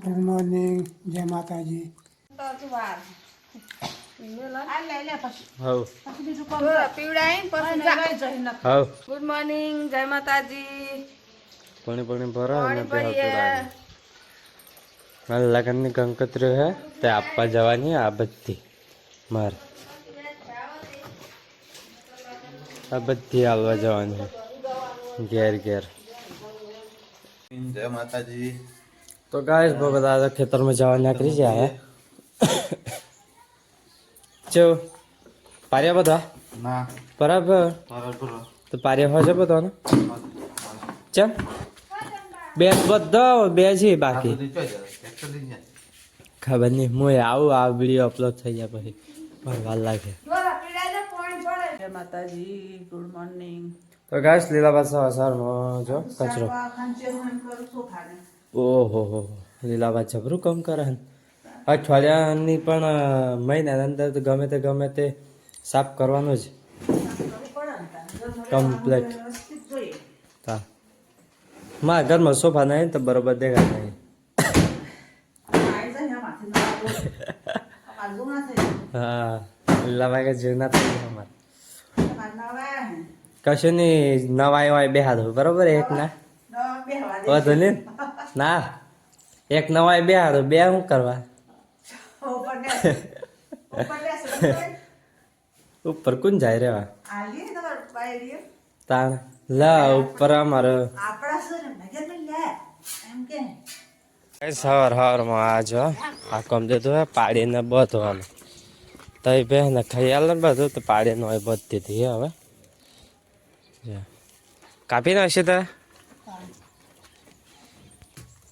Good morning, જય માતાજી. Good morning, જય માતાજી. પાણી ભરો અને મારા લગ્નની કંકોત્રી હે તે આપવા જવાની આ બધી મારે આ બધી આવવા જવાની ઘેર ઘેર. જય માતાજી. તો ગાઈસ બહુ બધા ખેતરમાં જવા નીકળી જાય ચો પાર્યા બધા ના બરાબર તો પાર્યા હોય છે બધા ને ચમ બે બધા બે છે બાકી ખબર નહીં હું આવું આ વિડીયો અપલોડ થઈ જાય પછી પણ વાર લાગે. જય માતાજી, ગુડ મોર્નિંગ. તો ગાઈસ લીલા પાછા અસારમાં જો કચરો ઓહો હો લીલાબા જબરું કામ કરે અઠવાડિયાની પણ મહિનાની અંદર તો ગમે તે સાફ કરવાનું જ કમ્પ્લેટ. હા મારા ઘરમાં સોફા નહીં તો બરોબર દેખાય નહીં. હા લીલાબા કે જીવના થઈ અમારે કશું નહીં નવાય વાય બે હાથ બરોબર એક ના વધુ ને ના એક નવાય બે હાથ બે શું કરવા ઉપર કોણ જાય રેવા તાણ લા ઉપર અમારે સવારમાં આ જો આ કમ દીધું હે પાડીને બધવાનું તો બે ને ખાઈ ને બધું તો પાડીને હોય બધ દીધી હવે કાપી નાખશે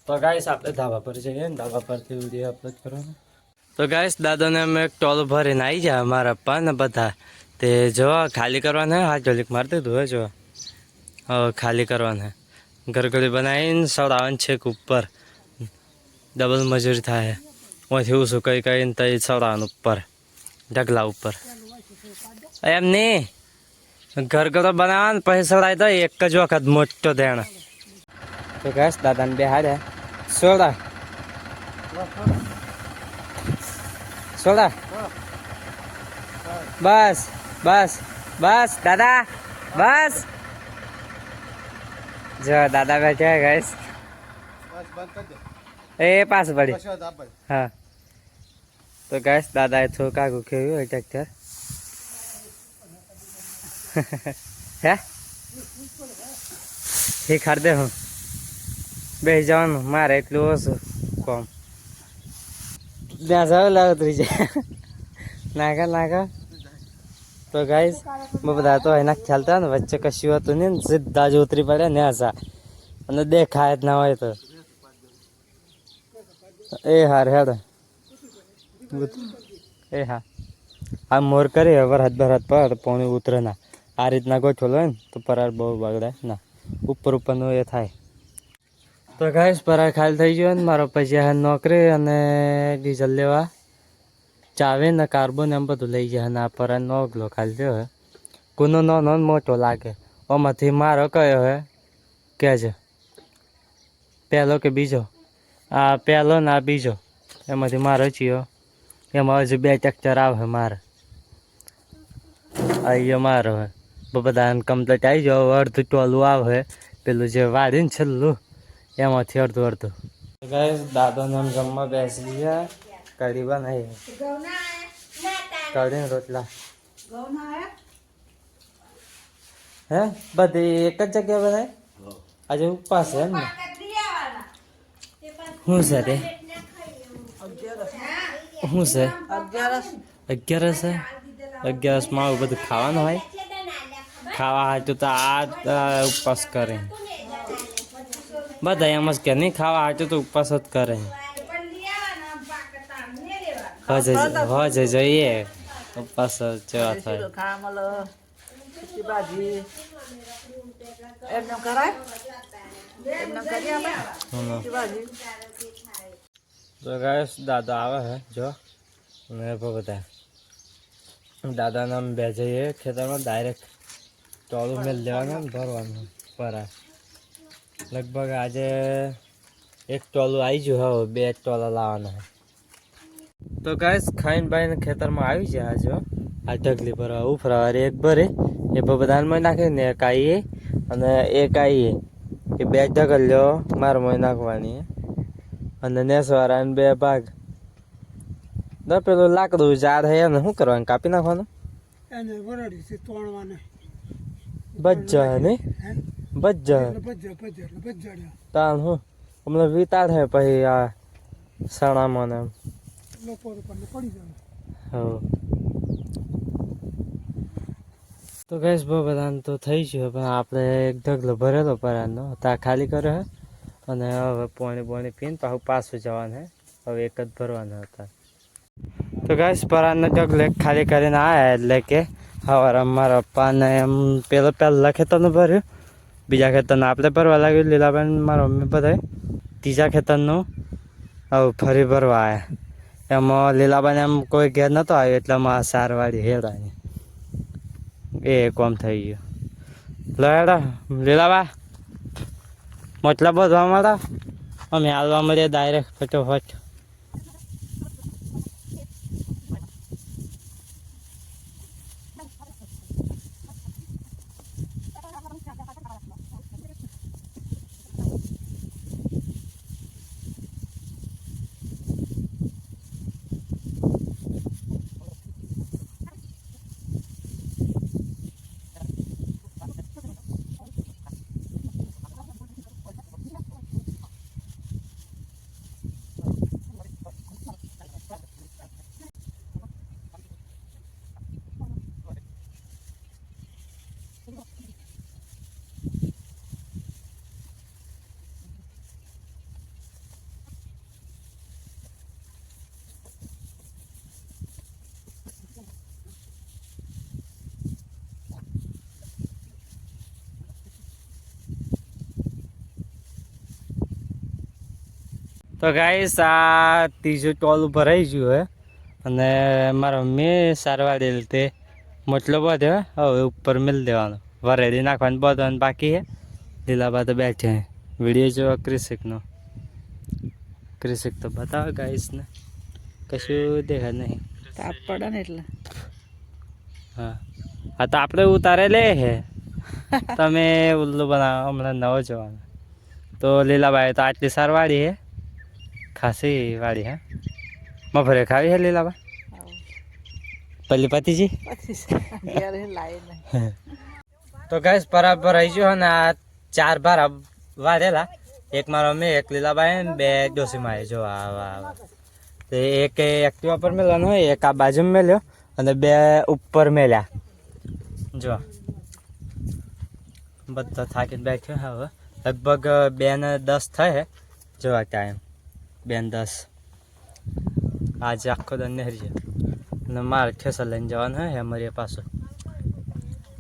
તો ગાઈસ આપણે ધાબા પર જઈએ ને ધાબા પરથી વિડીયો અપલોડ કરવાનો. તો ગાઈસ દાદાને અમે એક ટોલ ભરીને આવી જાય અમારા પપ્પા ને બધા તે જો ખાલી કરવાના હાથ ઢોલીક મારી દીધું હોય જો હવે ખાલી કરવાના ગરગડી બનાવીને સવડાવવાનું છેક ઉપર ડબલ મજૂરી થાય ઓથી ઓછું કઈને તઈ સવડાવવાનું ઉપર ઢગલા ઉપર એમ નહીં ગરગડો બનાવવાનો પછી સવડાવી દો એક જ વખત મોટો દેણ. તો ગાઈસ દાદાને બે હાડ્યા સોડા સોડા બસ બસ બસ દાદા બસ જો દાદા બેઠા ગાઈસ એ પાસ પડી હા. તો ગાઈસ દાદા એ થોડું કાગું ખેવ્યું હોય ટ્રેક્ટર હે એ ખાડ દે હું બેસી જવાનું મારે એટલું ઓછું કોમ ત્યાં જાવ લાવતરી જાય નાખા તો ગાઈસ બધા તો એના ખ્યાલ થાય ને વચ્ચે કશું હતું નહીં ને સીધા જ ઉતરી પડે ને હસા અને દેખાય જ ના હોય તો એ હાર હેડ એ હા આ મોર કરી વરહદ પર પોણી ઉતરે ના આ રીતના ગોઠવેલો હોય ને તો પરાર બહુ બગડે ના ઉપરનું એ થાય. તો ગાઈસ પરાર ખાલી થઈ ગયો ને મારો પછી નોકરી અને ડીઝલ લેવા ચાવે ને કાર્બન એમ બધું લઈ જાય અને આ પરાર નોગલો ખાલી થયો હે કોનો નો મોટો લાગે આમાંથી મારો કયો હે કે છે પહેલો કે બીજો આ પહેલો ને આ બીજો એમાંથી મારો ચિયો એમાં હજુ બે ટ્રેક્ટર આવે મારે અહીંયા મારો હે બધા કમ્પ્લીટ આવી જાવ અડધું ટોલું આવે પેલું જે વાળીને છેલ્લું એમાંથી અડધું ગાઈસ દાદાને આમ જમવા બેસી ગયા કઢી બનાવી કઢી રોટલા હે બધી એક જ જગ્યા બનાવી આજે ઉપવાસ છે એમ ને શું છે તે શું છે 11 માં આવું બધું ખાવાનું હોય ખાવા હાટું તો આ ઉપવાસ કરે બધા એમ જ કે નહીં ખાવા હાટું તો ઉપવાસ જ કરે હજે જોઈએ ઉપવાસ જેવા થાય તો ગાઈસ દાદા આવે હે જો ને બધા દાદાને અમે બે જઈએ ખેતરમાં ડાયરેક્ટ ટોલું મેલ લેવાનું ને ભરવાનું પરા લગભગ આજે એક ટોલું આવી ગયું, હવે 2 ટોલા લાવવાના છે. તો ગાઈસ ખાઈને બાઈને ખેતરમાં આવી જાય જો આ ઢગલી ભરવા ઉફરાવાળી એક ભરે એ બધામાં નાખે ને એક આવીએ અને એક આવીએ એ 2 ઢગલીઓ મારમાં નાખવાની અને નેસવાળાને 2 ભાગ. તો પેલું લાકડું ઝાડ હે એને શું કરવાનું, કાપી નાખવાનું? એને વરાડી છે તોડવાને બચ્ચા ને બચ્ચા બજાડ્યા તાણ હું હમણાં વિતાડ હે પછી આ સણામાં ને લોકો ઉપર પડી જાય. હવ તો ગેસ બધાને તો થઈ ગયું, પણ આપણે એક ઢગલો ભરેલો પરાનો તા ખાલી કર્યો હે અને હવે પાણી પીને પાછું જવાનું હે. હવે એક જ ભરવાના હતા. તો ગેસ પરાનો ઢગલો ખાલી કરીને આવ્યા એટલે કે સવારે મારા પપ્પાને એમ પહેલાં ખેતરનું ભર્યું, બીજા ખેતરનું આપણે ભરવા લાગ્યું લીલાબેન મારા મમ્મી બધાએ, ત્રીજા ખેતરનું હવે ફરી ભરવા આવ્યા. એમાં લીલાબાને એમ કોઈ ઘેર નહોતો આવ્યો એટલે અમારા સારવાળી હેરાની એ કોમ થઈ ગયું. લો હેડા લીલાબા મોટલા બધવા મળ્યા અમે હાલવા મળીએ ડાયરેક્ટ ફટોફટ. તો ગાઈસ આ ત્રીજું ટોલું ભરાઈ ગયું હે અને મારા મમ્મી સારવાળી રીતે મોટલો બધો હવે ઉપર મિલ દેવાનો, વરેડી નાખવાનું બધવાનું બાકી છે. લીલાબા તો બેઠે વિડીયો જોવા ક્રિશિકનો. ક્રિશિક તો બતાવે ગાઈસને કશું દેખાય નહીં, તાપ પડે ને એટલે. હા હા તો આપણે ઉતારે લે હે તમે ઉલ્લુ બનાવો હમણાં નવો જોવાનો. તો લીલાબાઈ તો આટલી સારવાળી હે, ખાસી વાળી હે. મફરે ખાવી હે લીલાબા પલ્લી પતિજી. તો ગેસ બરાબર રહી ગયો ને આ 4 ભાર વાળેલા, એક મારો મેં એક લીલાબાઈ ને 2 ડોસીમાં જો આવા તો એક એક્ટિવા પર મેળવાનો હોય, એક આ બાજુમાં મેલ્યો અને 2 ઉપર મેલ્યા. જો બધા થાકીને બેઠ્યો હવે લગભગ 2 ને 10 થાય જોવા ટાઈમ 2 ને 10. આજે આખો દર નહેરી છે અને મારે ઠેસર લઈને જવાનું હોય અમારી પાછું.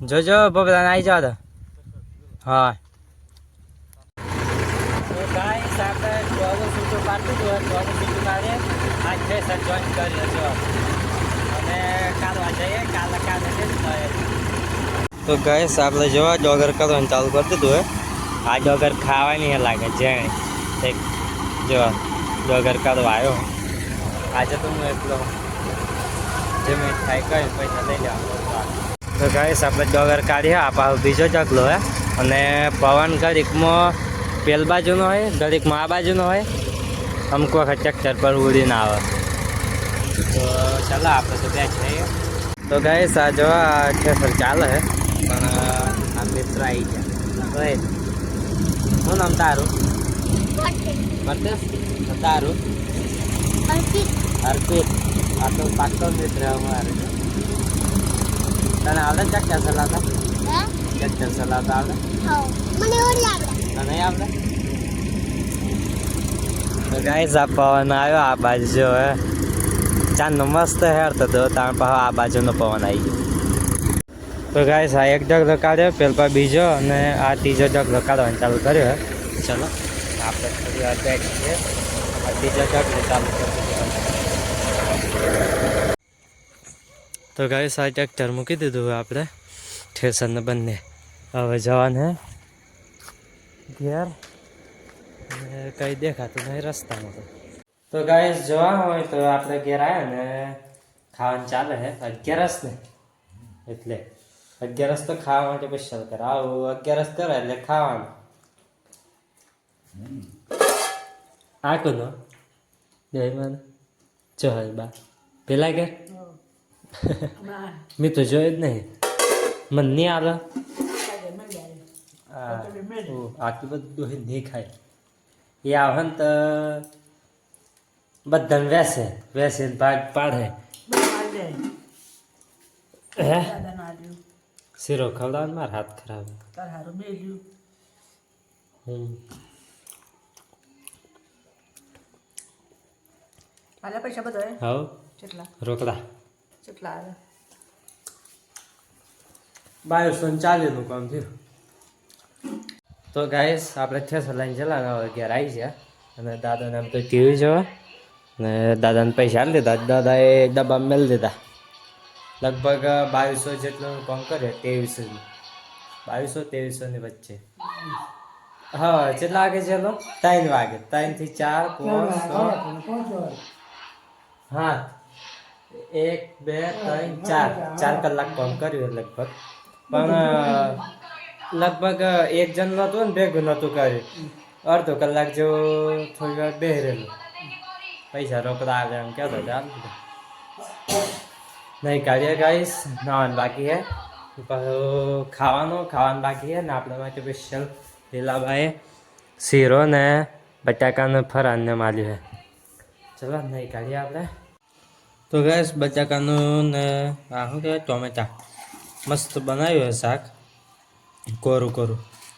જોજો બબલાને આવી જાવ તો. હા તો ગાઈસ આપણે 14 સીટો કાઢતું હતું, 14 સીટો કાઢીએ આજ ઠેસર જોઈન કરી જો અને કાલવા જઈએ કાલે. તો ગાઈસ આપણે જોવા ડોગર કરવાનું ચાલુ કરી દીધું હોય. આ ડોગર ખાવાની હે લાગે જેણે એક જો ડોગર કરવા આવ્યો. આજે તો હું એકલો જમીન ખાઈ કરી પૈસા લઈ લેવાનું. તો ગાઈસ આપણે ડોગર કાઢીએ આ પાછો બીજો ઢગલો હે અને પવન ઘડીકમાં પેલ બાજુનો હોય ઘડીકમાં આ બાજુનો હોય, અમુક વખત ટ્રેક્ટર પર ઉડીને આવે. તો ચાલો આપણે તો ત્યાં જઈએ. તો ગાઈસ આ જો આ ઠેસર ચાલે હે પણ આ મિત્ર આવી ગયા. શું નામ તારું? તારું અર્પિત. આ તો પાક્કો મિત્ર અમારે. તને આવડે ટ્રેક્ટર ચલાવતા? ટ્રેક્ટર ચલાવતા આવડે? તને આવડે? તો ગાઈસ આ પવન આવ્યો આ બાજુ જો હે ચાંદનો મસ્ત હેરતો હતો તાણ પાછો આ બાજુનો પવન આવી ગયો. તો ગાઈસ આ એક ઢગલો કાઢ્યો પેલા બીજો અને આ ત્રીજો ઢગલો કાઢવાનું ચાલુ કર્યો હે. ચલો આપણે થોડી વાર બેઠીએ આ ત્રીજો ઢગલો ચાલુ કરીએ. તો ગાઈસ આ ટ્રેક્ટર મૂકી દીધું હોય આપણે ઠેસરને બંને. હવે જવાનું હે ઘેર કંઈ દેખાતું નહીં રસ્તામાં તો ગાઈસ જોવા હોય તો આપણે ઘેર આવ્યા ને ખાવાનું ચાલે છે 11 ને એટલે 11 તો ખાવા માટે સ્પેશિયલ કરે આવું 11 કરે એટલે ખાવાનું આ કોનો જય મને જો હોય બા પેલા ઘેર મેં તો જોયું જ નહીં મને નહીં આવે આટલું બધું નહીં ખાય એ આવે ને તો બધાને વેસે ભાગ પાડે હે શીરો ખવડાવ મારા હાથ ખરાબ પૈસા બધા હાવ કેટલા રોકડા કેટલા આવે 2240 કામ થયું તો ગાઈસ આપણે ઠેસર લઈને ચલાવે ઘેર આવી ગયા અને દાદાને આમ તો ટીવી જોવા ને દાદાને પૈસા આપી દીધા દાદાએ ડબ્બા મેળ દીધા લગભગ 2200 જેટલું કામ કરે 2200 ની વચ્ચે હા કેટલા વાગે ચલો 3 વાગે 3 થી 4 5 હા 1 2 3 4 કલાક કામ કર્યું લગભગ પણ લગભગ એક જણ નહોતું ને ભેગું નહોતું કર્યું અડધો કલાક જેવું થોડી વાર બેહી રહેલું પૈસા રોકડા આવે એમ કહેતો ચાલ નહીં કાઢીએ ગાઈસ નાવાનું બાકી હે ખાવાનું બાકી હે ને આપણા માટે સ્પેશિયલ લીલાબાએ શીરો ને બટાકાનું ફરાનને માલ્યું હે ચલો નહીં કાઢીએ આપણે તો ગાઈસ બટાકાનું ને આ શું કહેવાય ટોમેટા મસ્ત બનાવ્યું હે શાક કોરું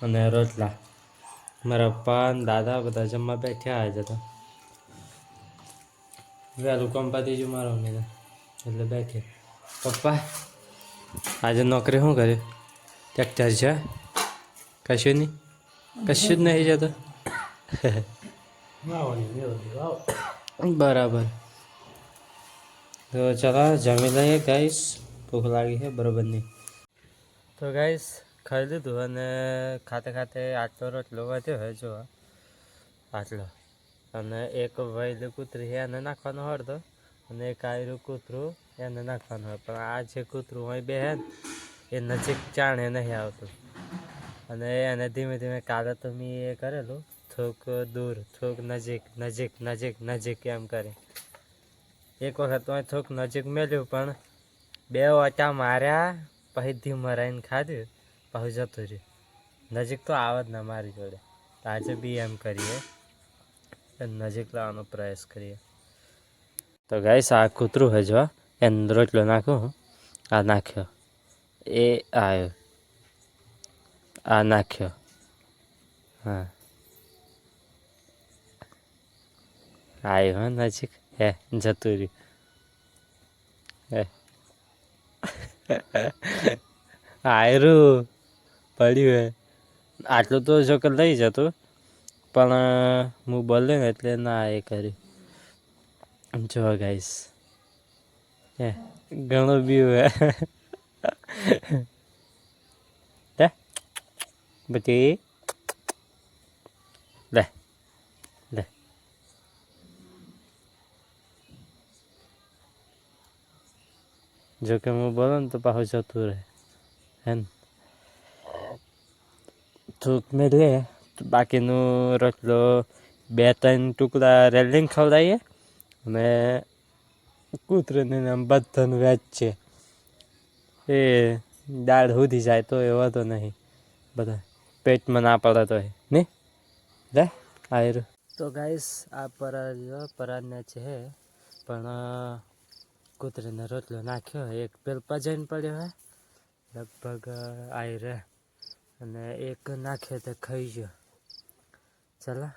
અને રોટલા મારા પપ્પા દાદા બધા જમવા બેઠ્યા આજે તો વહેલું કંપાતી જ મારો મેં એટલે બેઠે પપ્પા આજે નોકરી શું કર્યું ટ્રેક્ટર છે કશું જ નહીં જતો બરાબર તો ચાલો જમી લઈએ ગાઈસ ભૂખ લાગી છે બરાબર નહીં તો ગાઈસ ખાઈ લીધું અને ખાતે આટલો રોટલો વધ્યો હોય જો આટલો અને એક વૈલું કૂતરી એને નાખવાનો હળદો અને એક આયરું કૂતરું એને નાખવાનું હોય પણ આ જે કૂતરું હોય બે હે એ નજીક ચાણે નહીં આવતું અને એને ધીમે ધીમે કાલે તો મેં એ કરેલું થોક દૂર થોક નજીક એમ કરે એક વખત તો થોક નજીક મેલ્યું પણ 2 વાટા માર્યા પછી ધીમા રહીને ખાધું પછી જતું રહ્યું નજીક તો આવ જ ના મારી જોડે આજે બી એમ કરીએ નજીક લાવવાનો પ્રયાસ કરીએ તો ગાઈસ આ કૂતરું હોય જો એને રોટલો નાખું આ નાખ્યો એ આવ્યો આ નાખ્યો હા આવ્યો હા નજીક હે જતું રહ્યું હે આયરું પડ્યું હે આટલું તો જો કે લઈ જતું પણ હું બોલ્યો ને એટલે ના એ કર્યું જો ગાઈસ હે ઘણું બીવું હે બધી લે જો કે હું બોલો ને તો પાછું જતું રહે હે ને થોડુંક મેં લે બાકીનું રોટલો 2-3 ટુકડા રેલિંગ ખવડાવીએ અને કૂતરીને આમ બધાનું વેચ છે એ દાળ સુધી જાય તો એ વાંધો નહીં બધા પેટમાં ના પડે તો નહીં લે આયરું તો ગાઈસ આ પરાને છે પણ કૂતરીને રોટલો નાખ્યો એક પેલ પજાઈને પડ્યો હે લગભગ આવી રહે અને એક નાખ્યો તો ખાઈ ગયો ચાલો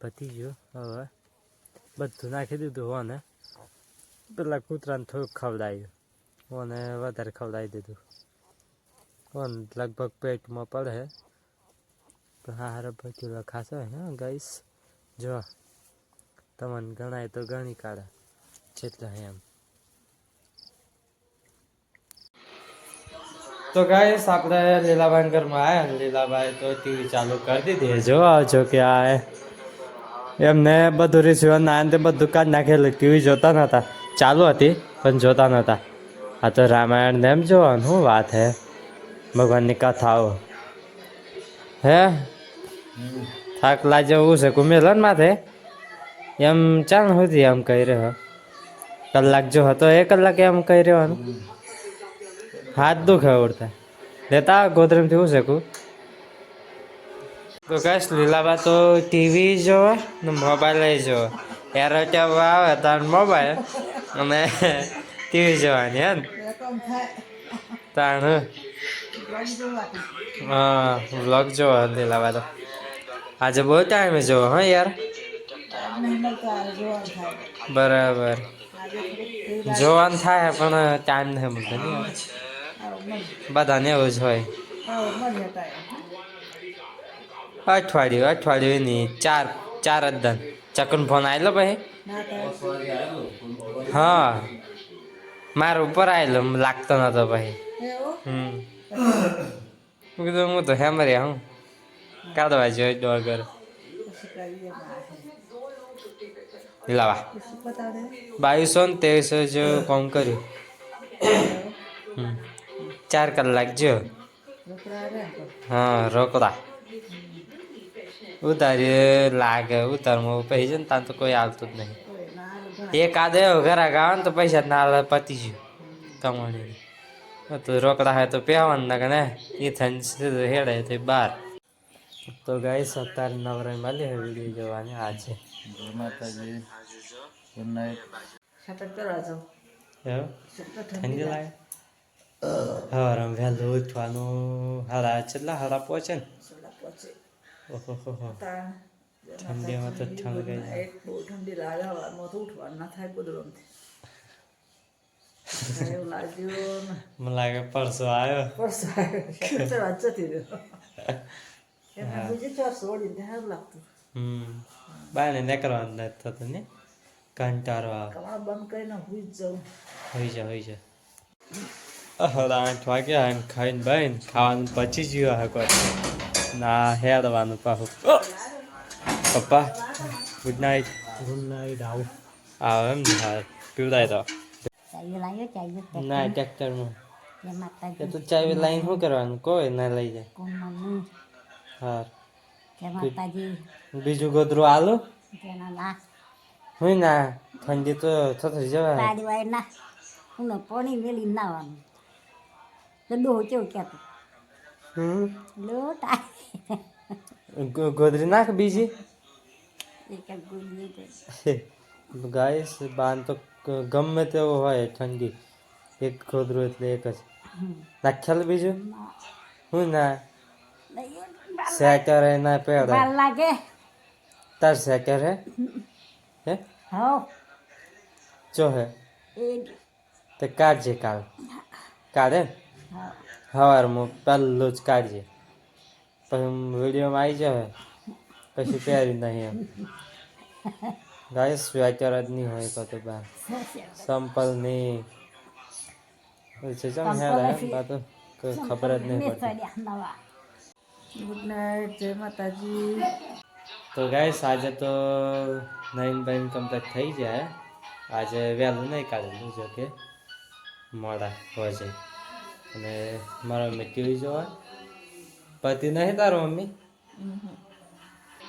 પતી ગયો હવે બધું નાખી દીધું હોને પેલા કૂતરાને થોડુંક ખવડાવ્યું હોને વધારે ખવડાવી દીધું હોને લગભગ પેટમાં પડે પણ હારે બચેલો ખાસો હે ગાઈસ જો તમને ગણાય તો ગણી કાઢે જેટલા એમ તો ગાઈસ આપણે લીલાભાઈ ઘરમાં આવ્યા લીલાભાઈ તો ટીવી ચાલુ કરી દીધી જો આવજો કે આ એમને બધું રીસીવર ના અંતે બધું કાઢ નાખેલું. ટીવી જોતા નહોતા, ચાલુ હતી પણ જોતા નહોતા. આ તો રામાયણ ને એમ જોવાનું શું વાત હે, ભગવાનની કથાઓ હે. થાક લાગે એવું છે કુમેલન માથે એમ ચાલ સુધી એમ કહી રહ્યો. કલાક જો હતો 1 કલાક એમ કહી રહેવાનું. હાથ દુખે ઉડતા લેતા ગોદરેમથી હું શકું. તો કઈશ લીલાબા તો ટીવી જોવે ને મોબાઈલ જોવે. એરટેલ આવે તાર મોબાઈલ અને ટીવી જોવાની હે ને તાણ. હા વ્લોગ જોવો લીલાબા તો આજે બહુ ટાઈમે જોવો હા યાર. બરાબર જોવાનું થાય પણ ટાઈમ નથી મળતો નહીં. બધાને એવું જ હોય. અઠવાડિયું નહીં 4 જ દન ચકન ફોન આવેલો ભાઈ. હા મારા ઉપર આવેલો લાગતો નતો ભાઈ. કીધું હું તો હેમર્યા હું કાઢવા જોઈએ ડોગર લાવા 2223 જો કોમ કર્યું. 4 કલાક જો. હા રોકડા ઉતારી લાગે ઉતારમાં પૈસા છે ને ત્યાં તો કોઈ આવતું જ નહીં. એક આદે ઘરાક આવે ને તો પૈસા ના પતી ગયું કમાણી. તો રોકડા હોય તો પહેવાનું ના ને એ થઈને હેડે તો બહાર. તો ગાઈસ અત્યારે નવરાઈ મળી હોય વિડીયો જોવાની આજે. જય માતાજી. Good night. સતત કરવા જાઉં. એવું ઠંડી લાગે. હા વહેલું ઉઠવાનું કેટલા 5:30 ને. ઓહો ઠંડીમાં તો ઠંડ ગઈ. બહુ ઠંડી લાગે હવારમાં તો ઉઠવાનું ના થાય ગોદડોમથી. એવું લાગ્યું ને મને લાગે પરસો આવ્યો. પરસો આવ્યો વાત જતી રહ્યો. એમાં બીજી 400 ઓળીને સારું લાગતું. બાને નીકળવાનું નથી થતું ને કંટાળો આવે. કમાણ બંધ કરીને હુઈ જ જાઉં. હોય છે 8 વાગ્યા એમ ખાઈને બાઈને ખાવાનું પચી ગયું હે કોઈ ના હેડવાનું પાછું. પપ્પા ગુડ નાઇટ. આવું એમ ને હા પીવડાય તો ના ટ્રેક્ટરમાં એ તો ચાવી લાઈન શું કરવાનું કોઈ ના લઈ જાય. હા બીજું ગોદરું આલું હું ના ઠંડી તો થતી જવાય. પાણી મેલી નાવાનું તો ડોહ કેવું કહેતો લોટ ગોદરી નાખ બીજી. એક ગોળી ગાઈસ બાન તો ગમે તેવો હોય ઠંડી એક ગોદરું એટલે એક જ નાખ્યાલ. બીજું હું ના સેટર ના પહેરે વાર લાગે તાર સેટર હે હો જો હે એ તે કાઢજે કાઢે સવારમાં પહેલું જ કાઢજે પછી વિડીયોમાં આવી જાય પછી પહેરી નહીં એમ. ગાય સ્વેટર જ નહીં હોય તો બહાર સંપલ નહીં ચમ હેડે તો ખબર જ નહીં પડતી. Good night. જય માતાજી. તો ગાઈસ આજે તો 9 કમ્પ્લીટ થઈ જાય. આજે વહેલું નહીં કાઢેલું જો કે મોડા હોય છે. અને મારા મમ્મી ટીવી જોવા પતિ નહીં તારો મમ્મી.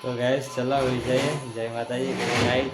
તો ગાઈસ ચલો આવી જઈએ. જય માતાજી. Good night.